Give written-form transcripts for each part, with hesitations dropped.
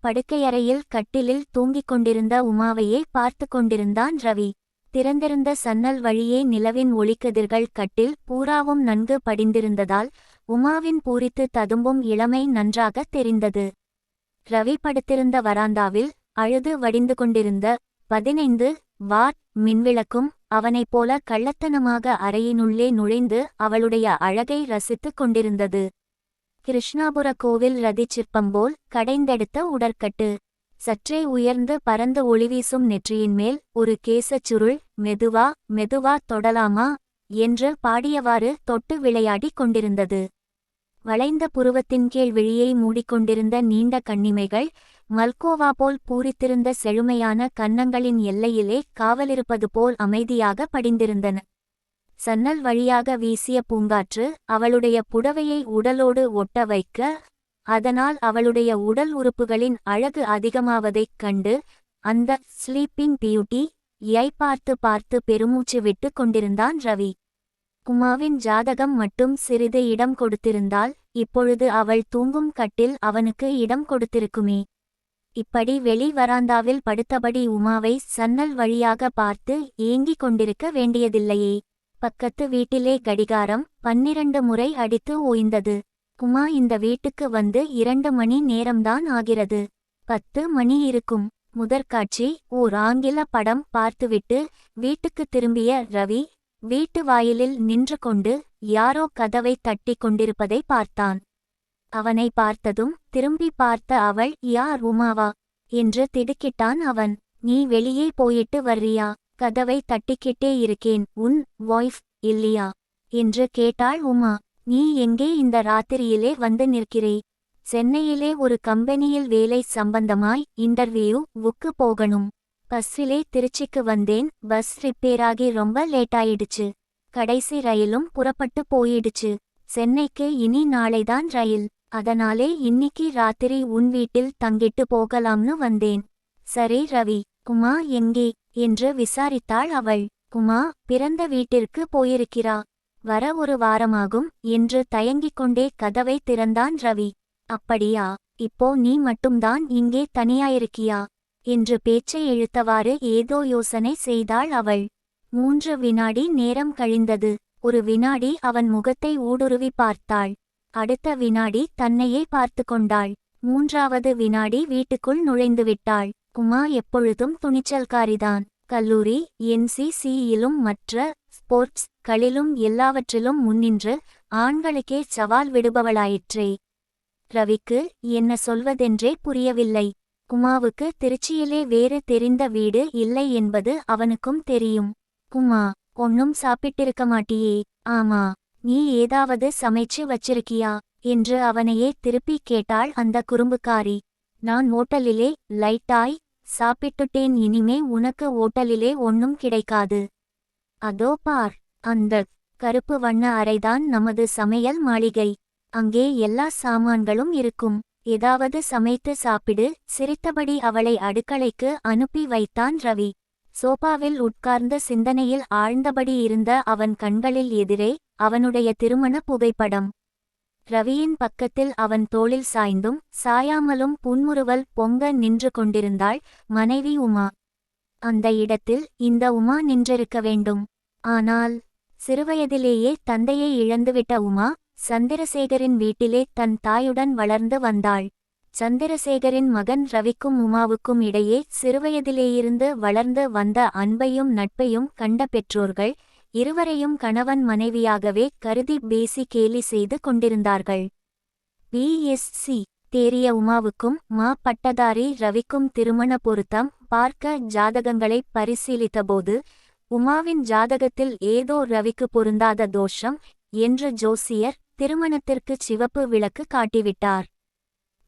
படுக்கையறையில் கட்டிலில் தூங்கிக் கொண்டிருந்த உமாவையே பார்த்து கொண்டிருந்தான் ரவி. திறந்திருந்த சன்னல் வழியே நிலவின் ஒளிக்கதிர்கள் கட்டில் பூராவும் நன்கு படிந்திருந்ததால் உமாவின் பூரித்து ததும்பும் இளமை நன்றாக தெரிந்தது. ரவி படுத்திருந்த வராந்தாவில் அழுது வடிந்து கொண்டிருந்த 15 வாட் மின்விளக்கும் அவனைப் போல கள்ளத்தனமாக அறையினுள்ளே நுழைந்து அவளுடைய அழகை ரசித்துக் கொண்டிருந்தது. கிருஷ்ணாபுர கோவில் ரதி சிற்பம் போல் கடைந்தெடுத்த உடற்கட்டு, சற்றே உயர்ந்து பறந்து ஒளிவீசும் நெற்றியின் மேல் ஒரு கேசச் சுருள். மெதுவா மெதுவா தொடலாமா என்று பாடியவாறு தொட்டு விளையாடி கொண்டிருந்தது. வளைந்த புருவத்தின் கீழ் விழியை மூடிக்கொண்டிருந்த நீண்ட கண்ணிமைகள் மல்கோவா போல் பூரித்திருந்த செழுமையான கன்னங்களின் எல்லையிலே காவலிருப்பது போல் அமைதியாக படிந்திருந்தன. சன்னல் வழியாக வீசிய பூங்காற்று அவளுடைய புடவையை உடலோடு ஒட்ட வைக்க, அதனால் அவளுடைய உடல் உறுப்புகளின் அழகு அதிகமாவதைக் கண்டு அந்த ஸ்லீப்பிங் பியூட்டி யை பார்த்து பார்த்து பெருமூச்சு விட்டு கொண்டிருந்தான் ரவி. உமாவின் ஜாதகம் மட்டும் சிறிது இடம் கொடுத்திருந்தால் இப்பொழுது அவள் தூங்கும் கட்டில் அவனுக்கு இடம் கொடுத்திருக்குமே. இப்படி வெளி வராந்தாவில் படுத்தபடி உமாவை சன்னல் வழியாக பார்த்து ஏங்கிக் கொண்டிருக்க வேண்டியதில்லையே. பக்கத்து வீட்டிலே கடிகாரம் 12 முறை அடித்து ஓய்ந்தது. உமா இந்த வீட்டுக்கு வந்து 2 மணி நேரம்தான் ஆகிறது. 10 மணி இருக்கும். முதற்காட்சி ஓர் ஆங்கில படம் பார்த்துவிட்டு வீட்டுக்கு திரும்பிய ரவி வீட்டு வாயிலில் நின்று கொண்டு யாரோ கதவை தட்டி கொண்டிருப்பதை பார்த்தான். அவனை பார்த்ததும் திரும்பி பார்த்த அவள், யார், உமாவா என்று திடுக்கிட்டான் அவன். நீ வெளியே போயிட்டு வர்றியா? கதவை தட்டிக்கிட்டே இருக்கேன், உன் வாய்ஃப் இல்லையா என்று கேட்டாள் உமா. நீ எங்கே இந்த ராத்திரியிலே வந்து நிற்கிறே? சென்னையிலே ஒரு கம்பெனியில் வேலை சம்பந்தமாய் இன்டர்வியூவுக்கு போகணும். பஸ்ஸிலே திருச்சிக்கு வந்தேன். பஸ் ரிப்பேராகி ரொம்ப லேட்டாயிடுச்சு. கடைசி ரயிலும் புறப்பட்டு போயிடுச்சு. சென்னைக்கு இனி நாளைதான் ரயில். அதனாலே இன்னிக்கு ராத்திரி உன் வீட்டில் தங்கிட்டு போகலாம்னு வந்தேன். சரி ரவி, உமா எங்கே என்று விசாரித்தாள் அவள். உமா பிறந்த வீட்டிற்கு போயிருக்கிறா. வர ஒரு வாரமாகும் என்று தயங்கிக் கொண்டே கதவை திறந்தான் ரவி. அப்படியா? இப்போ நீ மட்டும்தான் இங்கே தனியாயிருக்கியா என்று பேச்சை இழுத்தவாறு ஏதோ யோசனை செய்தாள் அவள். 3 வினாடி நேரம் கழிந்தது. ஒரு வினாடி அவன் முகத்தை ஊடுருவி பார்த்தாள். அடுத்த வினாடி தன்னையே பார்த்து கொண்டாள். 3வது வினாடி வீட்டுக்குள் நுழைந்துவிட்டாள். உமா எப்பொழுதும் துணிச்சல்காரிதான். கல்லூரி NCCயிலும் மற்ற ஸ்போர்ட்ஸ் களிலும் எல்லாவற்றிலும் முன்னின்று ஆண்களுக்கே சவால் விடுபவளாயிற்றே. ரவிக்கு என்ன சொல்வதென்றே புரியவில்லை. உமாவுக்கு திருச்சியிலே வேறு தெரிந்த வீடு இல்லை என்பது அவனுக்கும் தெரியும். உமா, ஒன்னும் சாப்பிட்டிருக்க மாட்டியே? ஆமா. நீ ஏதாவது சமைச்சு வச்சிருக்கியா என்று அவனையே திருப்பி கேட்டாள் அந்த குறும்புக்காரி. நான் ஓட்டலிலே லைட்டாய் சாப்பிட்டுட்டேன். இனிமே உனக்கு ஓட்டலிலே ஒன்னும் கிடைக்காது. அதோ பார், அந்த கருப்பு வண்ண அறைதான் நமது சமையல் மாளிகை. அங்கே எல்லா சாமான்களும் இருக்கும். ஏதாவது சமைத்து சாப்பிடு. சிரித்தபடி அவளை அடுக்களைக்கு அனுப்பி வைத்தான் ரவி. சோபாவில் உட்கார்ந்த சிந்தனையில் ஆழ்ந்தபடி இருந்த அவன் கண்களில் எதிரே அவனுடைய திருமண புகைப்படம். ரவியின் பக்கத்தில் அவன் தோளில் சாய்ந்தும் சாயாமலும் புன்முறுவல் பொங்க நின்று கொண்டிருந்தாள் மனைவி உமா. அந்த இடத்தில் இந்த உமா நின்றிருக்க வேண்டும். ஆனால் சிறுவயதிலேயே தந்தையை இழந்துவிட்ட உமா சந்திரசேகரின் வீட்டிலே தன் தாயுடன் வளர்ந்து வந்தாள். சந்திரசேகரின் மகன் ரவிக்கும் உமாவுக்கும் இடையே சிறுவயதிலேயிருந்து வளர்ந்து வந்த அன்பையும் நட்பையும் கண்ட பெற்றோர்கள் இருவரையும் கணவன் மனைவியாகவே கருதி பேசி கேலி செய்து கொண்டிருந்தார்கள். BSc தேறிய உமாவுக்கும் பட்டதாரி ரவிக்கும் திருமண பொருத்தம் பார்க்க ஜாதகங்களை பரிசீலித்தபோது உமாவின் ஜாதகத்தில் ஏதோ ரவிக்கு பொருந்தாத தோஷம் என்று ஜோசியர் திருமணத்திற்கு சிவப்பு விளக்கு காட்டிவிட்டார்.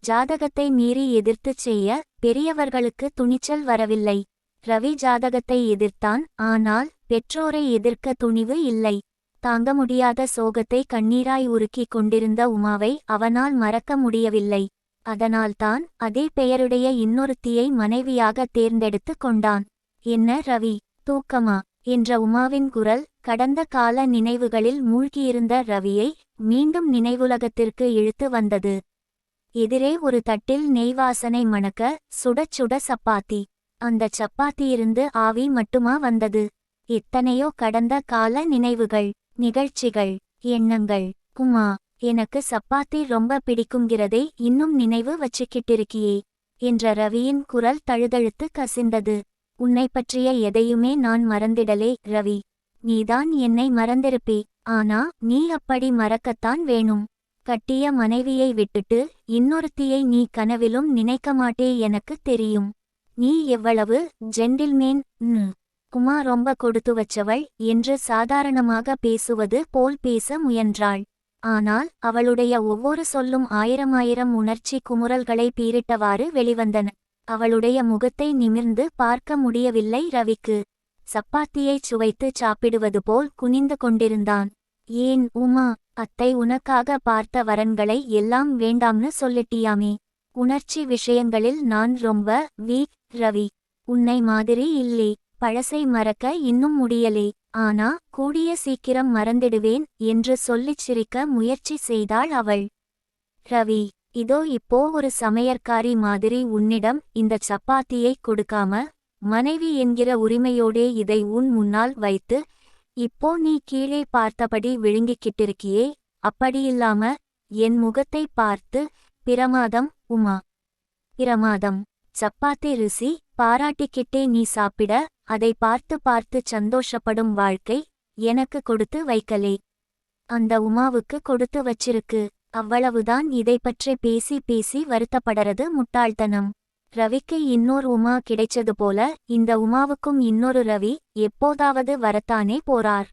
ஜாதகத்தை மீறி எதிர்த்துச் செய்ய பெரியவர்களுக்கு துணிச்சல் வரவில்லை. ரவி ஜாதகத்தை எதிர்த்தான். ஆனால் பெற்றோரை எதிர்க்க துணிவு இல்லை. தாங்க முடியாத சோகத்தை கண்ணீராய் உருக்கிக் கொண்டிருந்த உமாவை அவனால் மறக்க முடியவில்லை. அதனால்தான் அதே பெயருடைய இன்னொருத்தியை மனைவியாக தேர்ந்தெடுத்து கொண்டான். என்ன ரவி, தூக்கமா என்ற உமாவின் குரல் கடந்த கால நினைவுகளில் மூழ்கியிருந்த ரவியை மீண்டும் நினைவுலகத்திற்கு இழுத்து வந்தது. எதிரே ஒரு தட்டில் நெய் வாசனை மணக்க சுடச் சுட சப்பாத்தி. அந்த சப்பாத்தியிருந்து ஆவி மட்டுமா வந்தது? எத்தனையோ கடந்த கால நினைவுகள், நிகழ்ச்சிகள், எண்ணங்கள். உமா, எனக்கு சப்பாத்தி ரொம்ப பிடிக்குங்கிறதே இன்னும் நினைவு வச்சுக்கிட்டிருக்கியே என்ற ரவியின் குரல் தழுதழுத்து கசிந்தது. உன்னை பற்றிய எதையுமே நான் மறந்திடலே ரவி. நீதான் என்னை மறந்திருப்பே. ஆனா நீ அப்படி மறக்கத்தான் வேணும். கட்டிய மனைவியை விட்டுட்டு இன்னொருத்தியை நீ கனவிலும் நினைக்க மாட்டே, எனக்கு தெரியும். நீ எவ்வளவு ஜென்டில்மேன். உமா ரொம்ப கொடுத்து வச்சவள் என்று சாதாரணமாக பேசுவது போல் பேச முயன்றாள். ஆனால் அவளுடைய ஒவ்வொரு சொல்லும் ஆயிரமாயிரம் உணர்ச்சி குமுறல்களை பீரிட்டவாறு வெளிவந்தன. அவளுடைய முகத்தை நிமிர்ந்து பார்க்க முடியவில்லை ரவிக்கு. சப்பாத்தியைச் சுவைத்து சாப்பிடுவது போல் குனிந்து கொண்டிருந்தான். ஏன் உமா, அத்தை உனக்காக பார்த்த வரன்களை எல்லாம் வேண்டாம்னு சொல்லிட்டியாமே. உணர்ச்சி விஷயங்களில் நான் ரொம்ப வீக் ரவி. உன்னை மாதிரி இல்லே. பழசை மறக்க இன்னும் முடியலே. ஆனா கூடிய சீக்கிரம் மறந்திடுவேன் என்று சொல்லிச் சிரிக்க முயற்சி செய்தாள் அவள். ரவி, இதோ இப்போ ஒரு சமையற்காரி மாதிரி உன்னிடம் இந்த சப்பாத்தியை கொடுக்காம, மனைவி என்கிற உரிமையோடே இதை உன் முன்னால் வைத்து, இப்போ நீ கீழே பார்த்தபடி விழுங்கிக்கிட்டிருக்கியே, அப்படியில்லாம என் முகத்தை பார்த்து பிரமாதம் உமா. பிரமாதம். சப்பாத்தி ருசி பாராட்டிக்கிட்டே நீ சாப்பிட, அதை பார்த்து பார்த்து சந்தோஷப்படும் வாழ்க்கை எனக்கு கொடுத்து வைக்கலே. அந்த உமாவுக்கு கொடுத்து வச்சிருக்கு. அவ்வளவுதான். இதை பற்றி பேசி பேசி வருத்தப்படறது முட்டாள்தனம். ரவிக்கு இன்னொரு உமா கிடைச்சது போல இந்த உமாவுக்கும் இன்னொரு ரவி எப்போதாவது வரத்தானே போறார்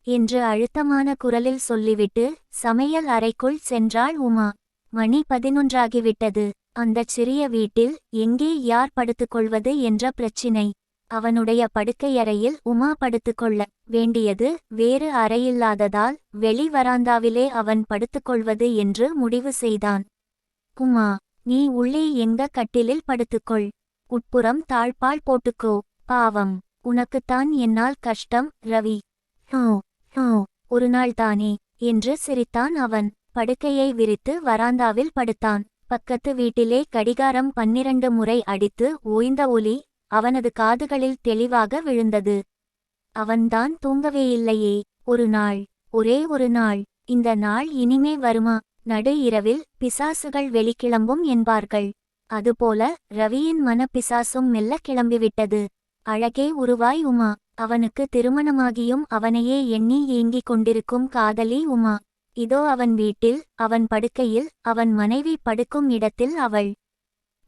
என்று அழுத்தமான குரலில் சொல்லிவிட்டு சமையல் அறைக்குள் சென்றாள் உமா. மணி 11 அந்தச் சிறிய வீட்டில் எங்கே யார் படுத்துக்கொள்வது என்ற பிரச்சினை. அவனுடைய படுக்கையறையில் உமா படுத்துக்கொள்ள வேண்டியது வேறு அறையில்லாததால் வெளி வராந்தாவிலே அவன் படுத்துக்கொள்வது என்று முடிவு செய்தான். உமா, நீ உள்ளே எங்க கட்டிலில் படுத்துக்கொள். உட்புறம் தாழ்பால் போட்டுக்கோ. பாவம், உனக்குத்தான் என்னால் கஷ்டம் ரவி. ஹோ ஹோ, ஒரு நாள் தானே என்று சிரித்தான் அவன். படுக்கையை விரித்து வராந்தாவில் படுத்தான். பக்கத்து வீட்டிலே கடிகாரம் 12 முறை அடித்து ஓய்ந்த ஒலி அவனது காதுகளில் தெளிவாக விழுந்தது. அவன்தான் தூங்கவேயில்லையே. ஒரு நாள், ஒரே ஒரு நாள். இந்த நாள் இனிமே வருமா? நடு இரவில் பிசாசுகள் வெளிக்கிளம்பும் என்பார்கள். அதுபோல ரவியின் மனப்பிசாசும் மெல்ல கிளம்பிவிட்டது. அழகே உருவாய் உமா. அவனுக்கு திருமணமாகியும் அவனையே எண்ணி ஏங்கிக் கொண்டிருக்கும் காதலி உமா. இதோ அவன் வீட்டில், அவன் படுக்கையில், அவன் மனைவி படுக்கும் இடத்தில் அவள்.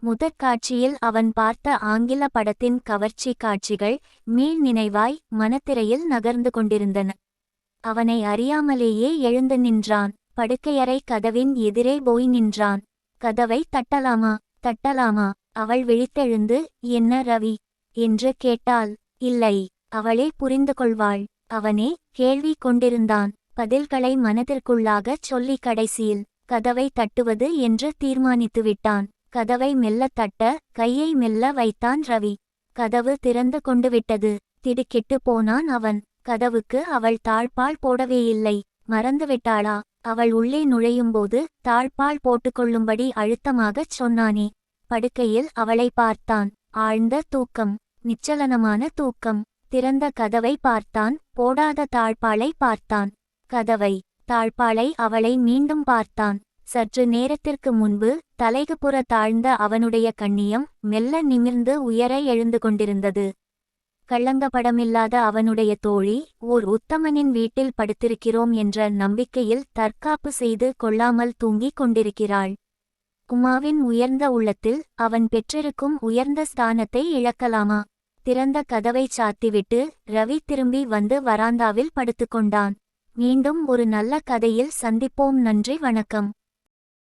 முதற்காட்சியில் அவன் பார்த்த ஆங்கில படத்தின் கவர்ச்சி காட்சிகள் மீள் நினைவாய் மனத்திரையில் நகர்ந்து கொண்டிருந்தன. அவனை அறியாமலேயே எழுந்து நின்றான். படுக்கையறை கதவின் எதிரே போய் நின்றான். கதவை தட்டலாமா? தட்டலாமா? அவள் விழித்தெழுந்து, என்ன ரவி என்று கேட்டாள். இல்லை, அவளே புரிந்து கொள்வாள். அவனே கேள்வி கொண்டிருந்தான். பதில்களை மனதிற்குள்ளாகச் சொல்லி கடைசியில் கதவை தட்டுவது என்று தீர்மானித்துவிட்டான். கதவை மெல்ல தட்ட கையை மெல்ல வைத்தான் ரவி. கதவு திறந்து கொண்டு விட்டது. திடுக்கிட்டு போனான் அவன். கதவுக்கு அவள் தாழ்பால் போடவேயில்லை. மறந்துவிட்டாளா? அவள் உள்ளே நுழையும்போது தாழ்பால் போட்டுக்கொள்ளும்படி அழுத்தமாகச் சொன்னானே. படுக்கையில் அவளை பார்த்தான். ஆழ்ந்த தூக்கம், நிச்சலனமான தூக்கம். திறந்த கதவை பார்த்தான். போடாத தாழ்பாலை பார்த்தான். கதவை, தாழ்பாலை, அவளை மீண்டும் பார்த்தான். சற்று நேரத்திற்கு முன்பு தலைகுப்புற தாழ்ந்த அவனுடைய கண்ணியம் மெல்ல நிமிர்ந்து உயர எழுந்து கொண்டிருந்தது. கள்ளங்கபடமில்லாத அவனுடைய தோழி ஓர் உத்தமனின் வீட்டில் படுத்திருக்கிறோம் என்ற நம்பிக்கையில் தற்காப்பு செய்து கொள்ளாமல் தூங்கிக் கொண்டிருக்கிறாள். உமாவின் உயர்ந்த உள்ளத்தில் அவன் பெற்றிருக்கும் உயர்ந்த ஸ்தானத்தை இழக்கலாமா? திறந்த கதவை சாத்திவிட்டு ரவி திரும்பி வந்து வராந்தாவில் படுத்துக்கொண்டான். மீண்டும் ஒரு நல்ல கதையில் சந்திப்போம். நன்றி, வணக்கம்.